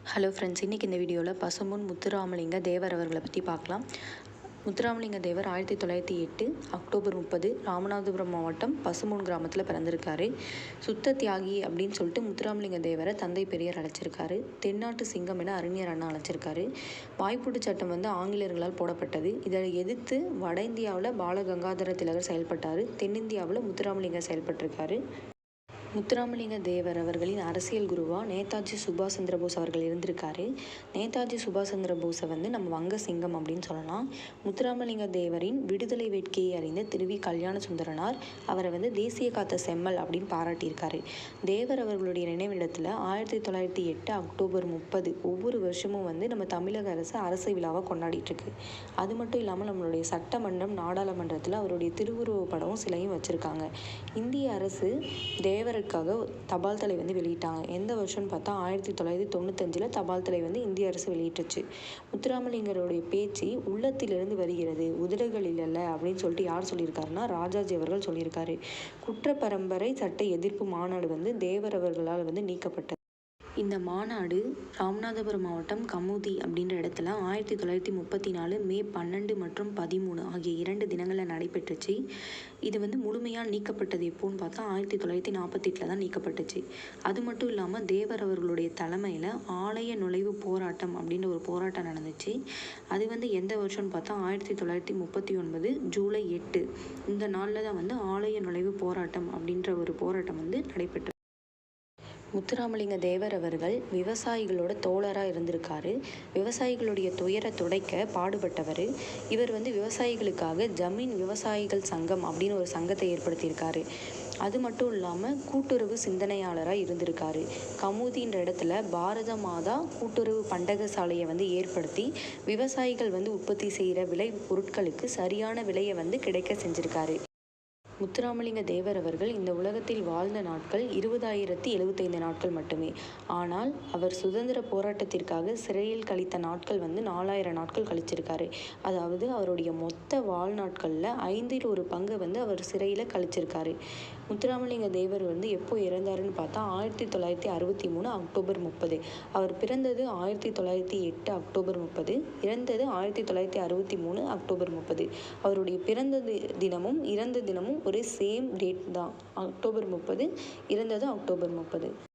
Hello friends, இன்றைக்கி இந்த வீடியோவில் பசும்பொன் முத்துராமலிங்க தேவர் அவர்களை பற்றி பார்க்கலாம். முத்துராமலிங்க தேவர் 1908 அக்டோபர் 30 ராமநாதபுரம் மாவட்டம் பசும்பொன் கிராமத்தில் பிறந்திருக்காரு. சுத்த தியாகி அப்படின்னு சொல்லிட்டு முத்துராமலிங்க தேவரை தந்தை பெரியார் அழைச்சிருக்காரு. தென்னாட்டு சிங்கம் என அறிஞர் அண்ணா அழைச்சிருக்காரு. வாய்ப்பூட்டு சட்டம் ஆங்கிலேயர்களால் போடப்பட்டது. இதை எதிர்த்து வட இந்தியாவில் பாலகங்காதர திலகர் செயல்பட்டார். தென்னிந்தியாவில் முத்துராமலிங்க செயல்பட்டிருக்காரு. முத்துராமலிங்க தேவர் அவர்களின் அரசியல் குருவாக நேதாஜி சுபாஷ் சந்திர போஸ் அவர்கள் இருந்திருக்காரு. நேதாஜி சுபாஷ் சந்திர போஸை நம்ம வங்க சிங்கம் அப்படின்னு சொல்லலாம். முத்துராமலிங்க தேவரின் விடுதலை வேட்கையை அறிந்த திருவி கல்யாண சுந்தரனார் அவரை தேசிய காத்த செம்மல் அப்படின்னு பாராட்டியிருக்காரு. தேவர் அவர்களுடைய நினைவிடத்தில் 1908 அக்டோபர் 30 ஒவ்வொரு வருஷமும் நம்ம தமிழக அரசு விழாவாக கொண்டாடிட்டு இருக்கு. அது மட்டும் இல்லாமல் நம்மளுடைய சட்டமன்றம் நாடாளுமன்றத்தில் அவருடைய திருவுருவ படமும் சிலையும் வச்சுருக்காங்க. இந்திய அரசு தேவர் தபால் தலை வெளியிட்டாங்க. எந்த வருஷம்னு பார்த்தா 1995 தபால் தலை இந்திய அரசு வெளியிட்டுச்சு. முத்துராமலிங்கருடைய பேச்சு உள்ளத்திலிருந்து வருகிறது, உதடுகளில் அல்ல அப்படின்னு சொல்லிட்டு யார் சொல்லியிருக்காருன்னா ராஜாஜி அவர்கள் சொல்லியிருக்காரு. குற்ற பரம்பரை சட்ட எதிர்ப்பு மாநாடு தேவர் அவர்களால் நீக்கப்பட்டது. இந்த மாநாடு ராமநாதபுரம் மாவட்டம் கமுதி அப்படின்ற இடத்துல 1934 மே 12 மற்றும் 13 ஆகிய 2 தினங்களில் நடைபெற்றுச்சு. இது முழுமையாக நீக்கப்பட்டது எப்போன்னு பார்த்தா 1948 தான் நீக்கப்பட்டுச்சு. அது மட்டும் இல்லாமல் தேவர் அவர்களுடைய தலைமையில் ஆலய நுழைவு போராட்டம் அப்படின்ற ஒரு போராட்டம் நடந்துச்சு. அது எந்த வருஷம்னு பார்த்தா 1939 ஜூலை 8 இந்த நாளில் தான் ஆலய நுழைவு போராட்டம் அப்படின்ற ஒரு போராட்டம் நடைபெற்றது. முத்துராமலிங்க தேவர் அவர்கள் விவசாயிகளோட தோழராக இருந்திருக்காரு. விவசாயிகளுடைய துயரை துடைக்க பாடுபட்டவர். இவர் விவசாயிகளுக்காக ஜமீன் விவசாயிகள் சங்கம் அப்படின்னு ஒரு சங்கத்தை ஏற்படுத்தியிருக்காரு. அது மட்டும் இல்லாமல் கூட்டுறவு சிந்தனையாளராக இருந்திருக்காரு. கமுதின்ற இடத்துல பாரத மாதா கூட்டுறவு பண்டக சாலையை ஏற்படுத்தி விவசாயிகள் உற்பத்தி செய்கிற விளை பொருட்களுக்கு சரியான விலையை கிடைக்க செஞ்சுருக்காரு. முத்துராமலிங்க தேவர் அவர்கள் இந்த உலகத்தில் வாழ்ந்த நாட்கள் 20,075 நாட்கள் மட்டுமே. ஆனால் அவர் சுதந்திர போராட்டத்திற்காக சிறையில் கழித்த நாட்கள் 4,000 நாட்கள் கழிச்சிருக்காரு. அதாவது அவருடைய மொத்த வாழ்நாட்களில் 1/5 பங்கு அவர் சிறையில் கழிச்சிருக்காரு. முத்துராமலிங்க தேவர் எப்போ இறந்தாருன்னு பார்த்தா 1963 அக்டோபர் 30. அவர் பிறந்தது 1908 அக்டோபர் 30, இறந்தது 1963 அக்டோபர் 30. அவருடைய பிறந்த தினமும் இறந்த தினமும் ஒரே சேம் டேட் தான், அக்டோபர் 30. இறந்தது அக்டோபர் 30.